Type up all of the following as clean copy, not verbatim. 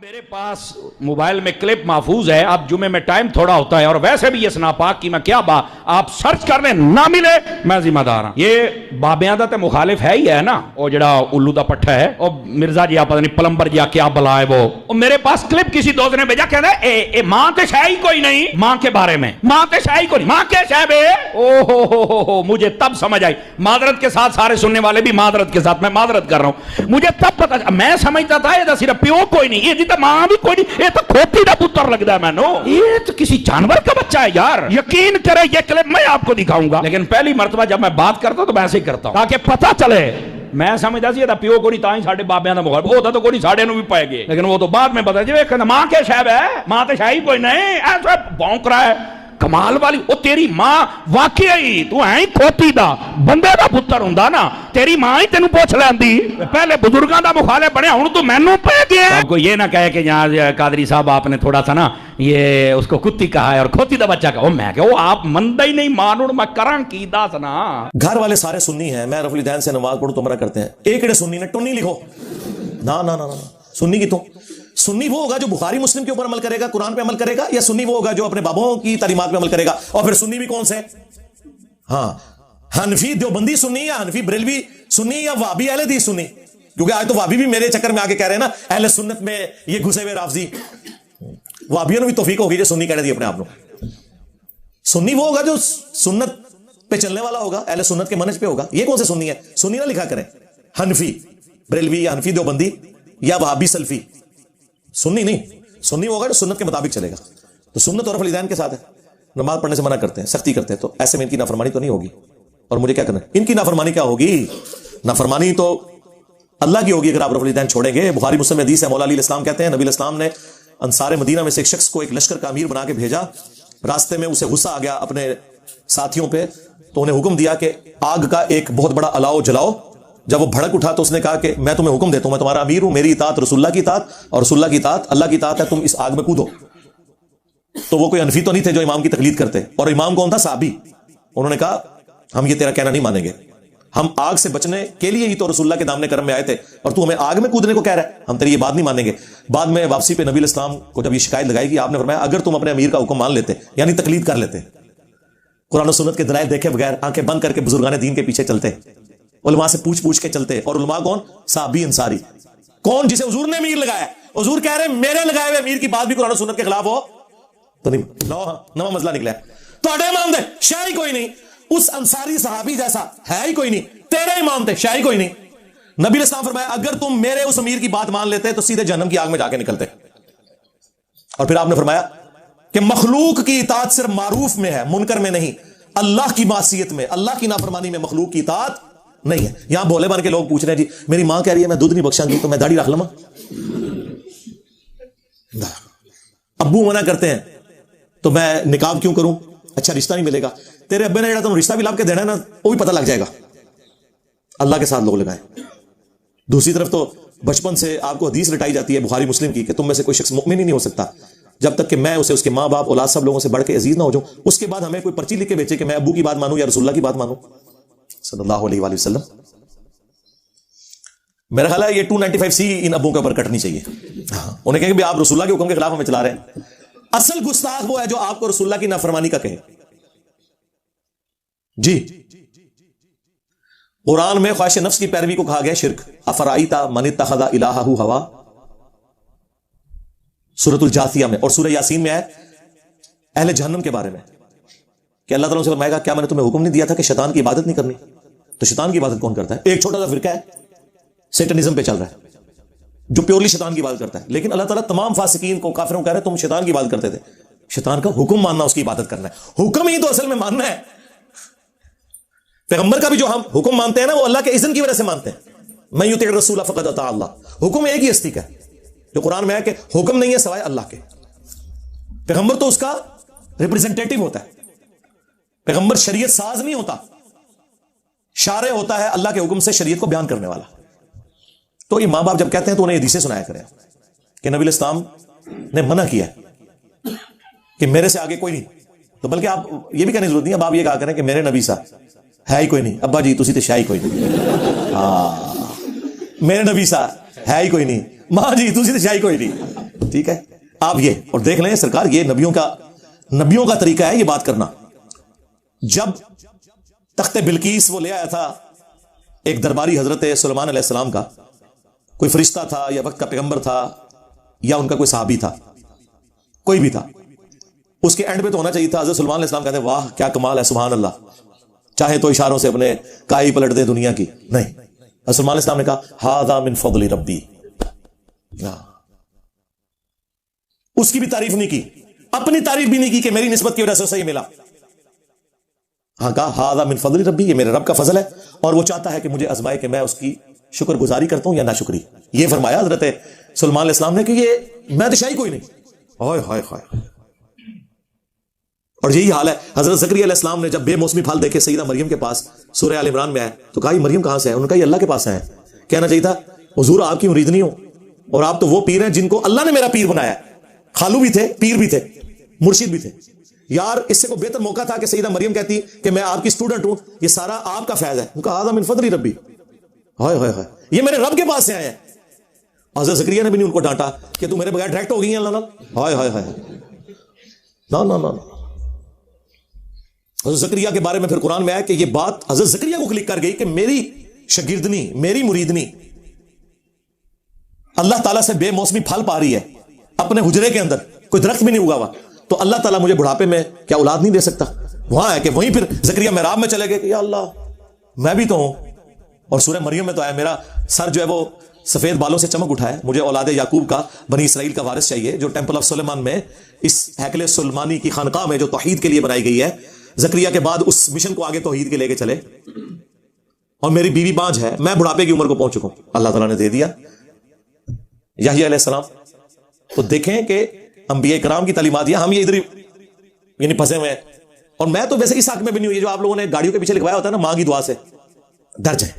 میرے پاس موبائل میں کلپ محفوظ ہے. اب جمعے میں ٹائم تھوڑا ہوتا ہے اور ویسے بھی اس ناپاک کی میں کیا بات, آپ سرچ کر لیں نہ ملے میں ذمہ دار ہوں. یہ بابیاں دا تے مخالف ہے ہی ہے نا, وہ جڑا الو دا پٹھا ہے, اور مرزا جی آپ پتہ نہیں پلمبر جی کیا بلا ہے وہ میرے پاس کلپ کسی دوست نے بھیجا, کہتا ہے اے ماں تے شے ہی کوئی نہیں, ماں کے بارے میں ماں تے شے ہی کوئی نہیں, ماں کے شے بے. او ہو مجھے تب سمجھ آئی, معذرت کے ساتھ سارے سننے والے بھی معذرت کے ساتھ, میں معذرت کر رہا ہوں, مجھے تب پتہ, میں سمجھتا تھا یہ صرف پیو کوئی نہیں, یہ تو ماں بھی کوئی نہیں, یہ تو کھوتی دا پتر لگتا ہے میں نو, یہ تو کسی جانور کا بچہ ہے یار. یقین کرے یہ کلپ میں آپ کو دکھاؤں گا, لیکن پہلی مرتبہ جب میں بات کرتا ہوں تو میں ایسے ہی کرتا ہوں تاکہ پتہ چلے. میں سمجھتا سی یہ پیو کو نہیں, تاں ہی ساڈے بابیاں دا مخالف ہوتا تو کوئی نہیں, ساڈے نو بھی پائے گئے, لیکن وہ تو بعد میں پتہ جی کہ ماں کے شے ہے, ماں تے شے ہی کوئی نہیں, ایسا بھونک رہا ہے. کمال والی, او تیری ماں واقعی تو ہے ہی کھوتی دا بندے دا پتر ہوندا نا, تیری ماں ہی تینوں پوچھ لیندی, پہلے بزرگاں دا مخالف بنے, ہن تو مینوں پے گیا. آپ کو یہ نہ کہے کہ یہاں قادری صاحب آپ نے تھوڑا سا نا یہ اس کو کتی کہا ہے اور کھوتی دا بچہ کہا, میں کہ وہ آپ مندہ ہی نہیں مانوڑ, میں کراں کی دا سنا. گھر والے سارے سنی ہیں, میں رفع الدین سے نماز پڑھوں تو مرا کرتے ہیں, ایک اڑے سنی نے ٹونی لکھو نا نا نا نا, سنی کی تو سنی وہ ہوگا جو بخاری مسلم کے اوپر عمل کرے گا, قرآن پہ عمل کرے گا, یا سنی وہ ہوگا جو اپنے بابوں کی تعلیمات پہ عمل کرے گا. اور پھر سنی بھی کون سے, ہاں حنفی دیوبندی سنی, یا حنفی بریلوی سنی, یا وہابی اہل حدیث سنی, کیونکہ آج تو وہابی بھی میرے چکر میں آ کے کہہ رہے ہیں نا اہل سنت میں یہ گھسے ہوئے رافضی. وہابیوں نے بھی توفیق ہوگی جو سنی کہہ رہے تھے اپنے آپ کو. سنی وہ ہوگا جو سنت پہ چلنے والا ہوگا, اہل سنت کے منہج پہ ہوگا. یہ کون سے سنی ہے, سنی نہ لکھا کریں حنفی بریلوی یا حنفی دیوبندی یا وہابی سلفی, سنی نہیں. سنی ہوگا جو سنت کے مطابق چلے گا. تو سنت اور رفع الدین کے ساتھ ہے, نماز پڑھنے سے منع کرتے ہیں, سختی کرتے ہیں, تو ایسے میں ان کی نافرمانی تو نہیں ہوگی. اور مجھے کیا کرنا ہے, ان کی نافرمانی کیا ہوگی, نافرمانی تو اللہ کی ہوگی اگر آپ رفع الدین چھوڑیں گے. بخاری مسلم میں حدیث ہے, مولا علی السلام کہتے ہیں نبی الاسلام نے انصار مدینہ میں سے ایک شخص کو ایک لشکر کا امیر بنا کے بھیجا, راستے میں اسے غصہ آ گیا اپنے ساتھیوں پہ, تو انہیں حکم دیا کہ آگ کا ایک بہت بڑا الاؤ جلاؤ. جب وہ بھڑک اٹھا تو اس نے کہا کہ میں تمہیں حکم دیتا ہوں, میں تمہارا امیر ہوں, میری اطاعت رسول اللہ کی اطاعت, اور رسول اللہ کی اطاعت اللہ کی اطاعت ہے, تم اس آگ میں کودو. تو وہ کوئی حنفی تو نہیں تھے جو امام کی تقلید کرتے, اور امام کون تھا, صحابی. انہوں نے کہا ہم یہ تیرا کہنا نہیں مانیں گے, ہم آگ سے بچنے کے لیے ہی تو رسول اللہ کے دامن کرم میں آئے تھے, اور تو ہمیں آگ میں کودنے کو کہہ رہا ہے, ہم تیری یہ بات نہیں مانیں گے. بعد میں واپسی پہ نبی الاسلام کو جب یہ شکایت لگائی کہ آپ نے فرمایا اگر تم اپنے امیر کا حکم مان لیتے, یعنی تقلید کر لیتے, قرآن و سنت کے دلائل دیکھے بغیر آنکھیں بند کر کے بزرگان دین کے پیچھے چلتے, علماء سے پوچھ کے چلتے, اور علماء کون, صحابی انصاری. کون, جسے حضور نے امیر لگایا, حضور کہہ رہے میرے لگائے ہوئے امیر کی بات بھی قرآن و سنت کے خلاف ہو تو نہیں, نواں مسئلہ نکلا ہے. تو امام دے شاہی کوئی نہیں, اس انصاری صحابی جیسا ہے ہی کوئی نہیں, تیرے امام تھے شاہی کوئی نہیں. نبی الاسلام فرمایا اگر تم میرے اس امیر کی بات مان لیتے تو سیدھے جہنم کی آگ میں جا کے نکلتے. اور پھر آپ نے فرمایا کہ مخلوق کی اطاعت صرف معروف میں ہے, منکر میں نہیں. اللہ کی معصیت میں, اللہ کی نافرمانی میں مخلوق کی اطاعت نہیں ہے. یہاں بولے بن کے لوگ پوچھ رہے ہیں جی میری ماں کہہ رہی ہے میں دودھ نہیں بخشاں گی تو میں داڑھی رکھ لوں, ابو منع کرتے ہیں تو میں نکاب کیوں کروں, اچھا رشتہ نہیں ملے گا. تیرے ابے نے جڑا تم رشتہ بھی لاب کے دینا ہے نا وہ بھی پتہ لگ جائے گا, اللہ کے ساتھ لوگ لگائیں. دوسری طرف تو بچپن سے آپ کو حدیث رٹائی جاتی ہے بخاری مسلم کی کہ تم میں سے کوئی شخص مؤمن ہی نہیں ہو سکتا جب تک کہ میں اسے اس کے ماں باپ اولاد سب لوگوں سے بڑھ کے عزیز نہ ہو جاؤں. اس کے بعد ہمیں کوئی پرچی لکھ کے بیچے کہ میں ابو کی بات مانوں یا رسول اللہ کی بات مانوں صلی اللہ علیہ وآلہ وسلم. میرا خیال ہے یہ 295C ان ابوں کے اوپر کٹنی چاہیے. انہیں کہیں کہ آپ رسول اللہ کے حکم کے خلاف ہمیں چلا رہے ہیں. اصل گستاخ وہ ہے جو آپ کو رسول اللہ کی نافرمانی کا کہے. جی قرآن میں خواہش نفس کی پیروی کو کہا گیا شرک. افرائیت من اتخذ الہہ ہوا, سورۃ الجاثیہ میں, اور سورہ یاسین میں ہے اہل جہنم کے بارے میں کہ اللہ تعالیٰ سے فرمائے گا کیا میں نے تمہیں حکم نہیں دیا تھا کہ شیطان کی عبادت نہیں کرنی. تو شیطان کی عبادت کون کرتا ہے, ایک چھوٹا سا فرقہ ہے سیٹنزم پہ چل رہا ہے جو پیورلی شیطان کی عبادت کرتا ہے. لیکن اللہ تعالیٰ تمام فاسقین کو کافروں کو کہہ رہے ہیں تم شیطان کی عبادت کرتے تھے. شیطان کا حکم ماننا, اس کی عبادت کرنا ہے, حکم ہی تو اصل میں ماننا ہے. پیغمبر کا بھی جو ہم حکم مانتے ہیں نا وہ اللہ کے اذن کی وجہ سے مانتے ہیں. من یطع الرسول فقد اطاع اللہ, حکم ایک ہی ہستی کا ہے جو قرآن میں ہے کہ حکم نہیں ہے سوائے اللہ کے. پیغمبر تو اس کا ریپرزنٹیٹو ہوتا ہے, پیغمبر شریعت ساز نہیں ہوتا, شارع ہوتا ہے اللہ کے حکم سے شریعت کو بیان کرنے والا. تو یہ ماں باپ جب کہتے ہیں تو انہیں حدیثیں سنایا کریں کہ نبی الاسلام نے منع کیا ہے کہ میرے سے آگے کوئی نہیں. تو بلکہ آپ یہ بھی کہنے کی ضرورت نہیں, اب آپ یہ کہا کریں کہ میرے نبی صاحب ہے ہی کوئی نہیں, ابا جی تسی تے شاہی کوئی نہیں, ہاں میرے نبی صاحب ہے ہی کوئی نہیں, ماں جی تسی تے شاہی کوئی نہیں. ٹھیک ہے. آپ یہ اور دیکھ لیں سرکار, یہ نبیوں کا طریقہ ہے یہ بات کرنا. جب تخت بلقیس وہ لے آیا تھا ایک درباری حضرت سلیمان علیہ السلام کا, کوئی فرشتہ تھا یا وقت کا پیغمبر تھا یا ان کا کوئی صحابی تھا, کوئی بھی تھا, اس کے اینڈ پہ تو ہونا چاہیے تھا حضرت سلیمان علیہ السلام کہتے ہیں واہ کیا کمال ہے سبحان اللہ, چاہے تو اشاروں سے اپنے کائی پلٹ دے دنیا کی. نہیں, حضرت سلیمان علیہ السلام نے کہا ھذا من فضل ربی. اس کی بھی تعریف نہیں کی, اپنی تعریف بھی نہیں کی کہ میری نسبت کی وجہ سے صحیح ملا. ہاں کہا ھذا من فضل ربی, یہ میرے رب کا فضل ہے اور وہ چاہتا ہے کہ مجھے آزمائے کہ میں اس کی شکر گزاری کرتا ہوں یا ناشکری. یہ فرمایا حضرت سلیمان علیہ السلام نے کہ یہ میں تو شاہی کوئی نہیں. ہائے ہائے ہائے. اور یہی حال ہے حضرت زکریا علیہ السلام نے جب بے موسمی پھل دیکھے سیدہ مریم کے پاس, سورہ آل عمران میں آئے تو کہا یہ مریم کہاں سے ہے؟ انہوں نے کہا یہ اللہ کے پاس ہے. کہنا چاہیے تھا حضور آپ کی مرید نہیں ہو اور آپ تو وہ پیر ہیں جن کو اللہ نے میرا پیر بنایا ہے. خالو بھی تھے, پیر بھی تھے, مرشد بھی تھے. یار اس سے کوئی بہتر موقع تھا کہ سیدہ مریم کہتی کہ میں آپ کی اسٹوڈنٹ ہوں, یہ سارا آپ کا فیض ہے. ان کا ھذا من فضل ربی, ہائے ہائے ہائے, یہ میرے رب کے پاس سے آئے ہیں. حضرت زکریا نے بھی نہیں ان کو ڈانٹا کہ تم میرے بغیر ڈائریکٹ ہو گئی ہیں اللہ نال. ہائے ہائے ہائے, نا نا نا. حضرت زکریا کے بارے میں پھر قرآن میں آیا کہ یہ بات حضرت زکریا کو کلک کر گئی کہ میری شاگردنی, میری مریدنی اللہ تعالیٰ سے بے موسمی پھل پا رہی ہے اپنے حجرے کے اندر, کوئی درخت بھی نہیں اگا ہوا, تو اللہ تعالیٰ مجھے بڑھاپے میں کیا اولاد نہیں دے سکتا؟ وہاں ہے کہ وہیں پھر زکریا محراب میں چلے گئے کہ یا اللہ میں بھی تو ہوں. اور سورہ مریم میں تو آیا میرا سر جو ہے وہ سفید بالوں سے چمک اٹھا ہے, مجھے اولاد یعقوب کا, بنی اسرائیل کا وارث چاہیے, جو ٹیمپل آف سلیمان میں اس ہیکل سلیمانی کی خانقاہ میں جو توحید کے لیے بنائی گئی ہے. زکریا کے بعد اس مشن کو آگے توحید کے لے کے چلے. اور میری بیوی بانجھ ہے, میں بڑھاپے کی عمر کو پہنچ چکا ہوں, اللہ تعالیٰ نے دے دیا. یحییٰ علیہ السلام, تو دیکھیں کہ انبیاء کرام کی تعلیمات, ہم یہ ادھر یعنی پھنسے ہوئے ہیں. اور میں تو ویسے اس حق میں بھی نہیں ہوں, یہ جو آپ لوگوں نے گاڑیوں کے پیچھے لکھوایا ہوتا ہے نا ماں کی دعا سے ڈر جائیں.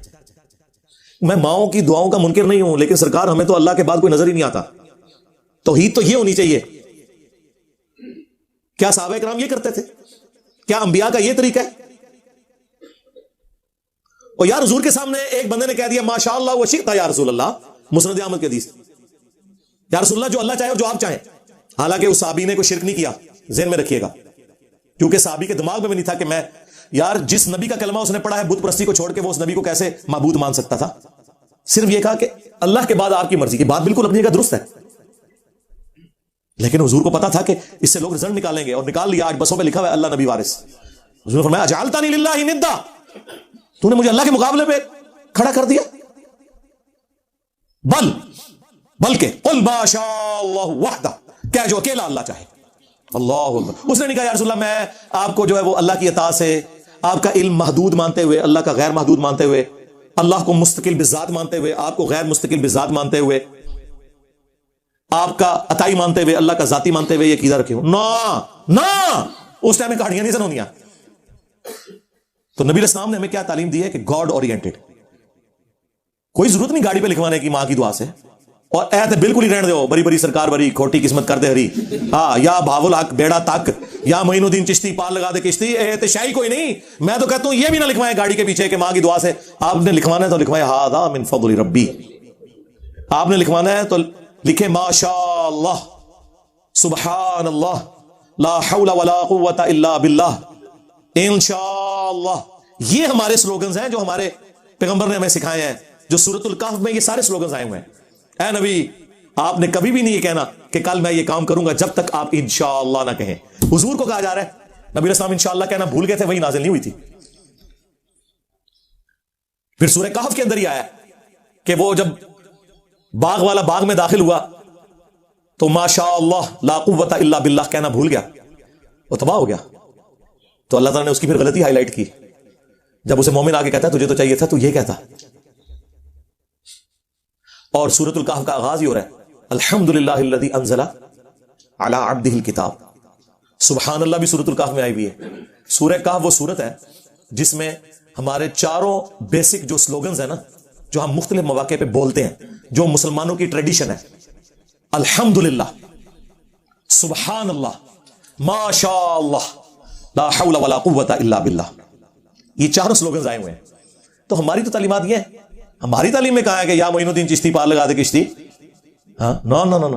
میں ماؤں کی دعاؤں کا منکر نہیں ہوں, لیکن سرکار ہمیں تو اللہ کے بعد کوئی نظر ہی نہیں آتا. توحید تو یہ ہونی چاہیے. کیا صحابہ کرام یہ کرتے تھے؟ کیا انبیاء کا یہ طریقہ ہے؟ اور یا حضور کے سامنے ایک بندے نے کہہ دیا ماشاء اللہ و شئت یا رسول اللہ, مسند احمد کی حدیث, یا رسول اللہ جو اللہ چاہے اور جو آپ چاہیں. حالانکہ اس صحابی نے کوئی شرک نہیں کیا, ذہن میں رکھیے گا, کیونکہ صحابی کے دماغ میں بھی نہیں تھا کہ میں یار جس نبی کا کلمہ اس نے پڑھا ہے بت پرستی کو چھوڑ کے وہ اس نبی کو کیسے معبود مان سکتا تھا. صرف یہ کہا کہ اللہ کے بعد آپ کی مرضی کی. بات بالکل اپنی جگہ درست ہے, لیکن حضور کو پتا تھا کہ اس سے لوگ رزلٹ نکالیں گے, اور نکال لیا. آج بسوں پہ لکھا ہوا ہے اللہ نبی وارث. حضور نے فرمایا اجعلتنی للہ ندا, تو نے مجھے اللہ کے مقابلے پہ کھڑا کر دیا. بلکہ قل ما شاء اللہ وحدہ, کیا جو اکیلا اللہ چاہے. اللہ اکبر. اس نے نہیں کہا یا رسول اللہ میں آپ کو جو ہے وہ اللہ کی عطا سے آپ کا علم محدود مانتے ہوئے, اللہ کا غیر محدود مانتے ہوئے, اللہ کو مستقل بذات مانتے ہوئے, آپ کو غیر مستقل بذات مانتے ہوئے, آپ کا عطائی مانتے ہوئے, اللہ کا ذاتی مانتے ہوئے یہ عقیدہ رکھے ہوں. نا اس ٹائم میں کہانیاں نہیں سنونیاں. تو نبی علیہ السلام نے ہمیں کیا تعلیم دی ہے کہ گاڈ اورینٹڈ. کوئی ضرورت نہیں گاڑی پہ لکھوانے کی ماں کی دعا سے, اور ایت بالکل ہی رہنے دو, بری بری سرکار بری, کھوٹی قسمت کر دے ہری, ہاں یا بھاول حق بیڑا تک, یا معین الدین چشتی پار لگا دے کشتی. ایت شاہی کوئی نہیں. میں تو کہتا ہوں یہ بھی نہ لکھوائیں گاڑی کے پیچھے کہ ماں کی دعا سے. آپ نے لکھوانا ہے تو لکھوائیں ھذا من فضل ربی. آپ نے لکھوانا ہے تو لکھے ما شاء اللہ سبحان اللہ لا حول ولا قوت الا باللہ انشاءاللہ. یہ ہمارے سلوگنز ہیں جو ہمارے پیغمبر نے ہمیں سکھائے ہیں, جو سورۃ الکہف میں یہ سارے سلوگنز آئے ہوئے ہیں. اے نبی آپ نے کبھی بھی نہیں یہ کہنا کہ کل میں یہ کام کروں گا جب تک آپ انشاءاللہ نہ کہیں. حضور کو کہا جا رہا ہے, نبی علیہ السلام انشاءاللہ کہنا بھول گئے تھے, وہی نازل نہیں ہوئی تھی. پھر سورہ کہف کے اندر ہی آیا کہ وہ جب باغ والا باغ میں داخل ہوا تو ما شاء اللہ لا قوت الا باللہ کہنا بھول گیا, وہ تباہ ہو گیا. تو اللہ تعالیٰ نے اس کی پھر غلطی ہائی لائٹ کی. جب اسے مومن آگے کہتا ہے تجھے تو چاہیے تھا تو یہ کہتا. اور سورۃ الکہف کا آغاز ہی ہو رہا ہے الحمدللہ الذی انزل علی عبدہ الکتاب. سبحان اللہ بھی سورۃ الکہف میں آئی ہوئی ہے. سورہ کہف وہ سورت ہے جس میں ہمارے چاروں بیسک جو سلوگنز ہیں نا, جو ہم مختلف مواقع پہ بولتے ہیں, جو مسلمانوں کی ٹریڈیشن ہے, الحمدللہ, سبحان اللہ, ما شاء اللہ, لا حول ولا قوت الا باللہ, یہ چاروں سلوگنز آئے ہوئے ہیں. تو ہماری تو تعلیمات یہ ہیں. ہماری تعلیم میں کہا ہے کہ یا معین الدین چشتی پار لگا دے کشتی, ہاں نا نا نا نا.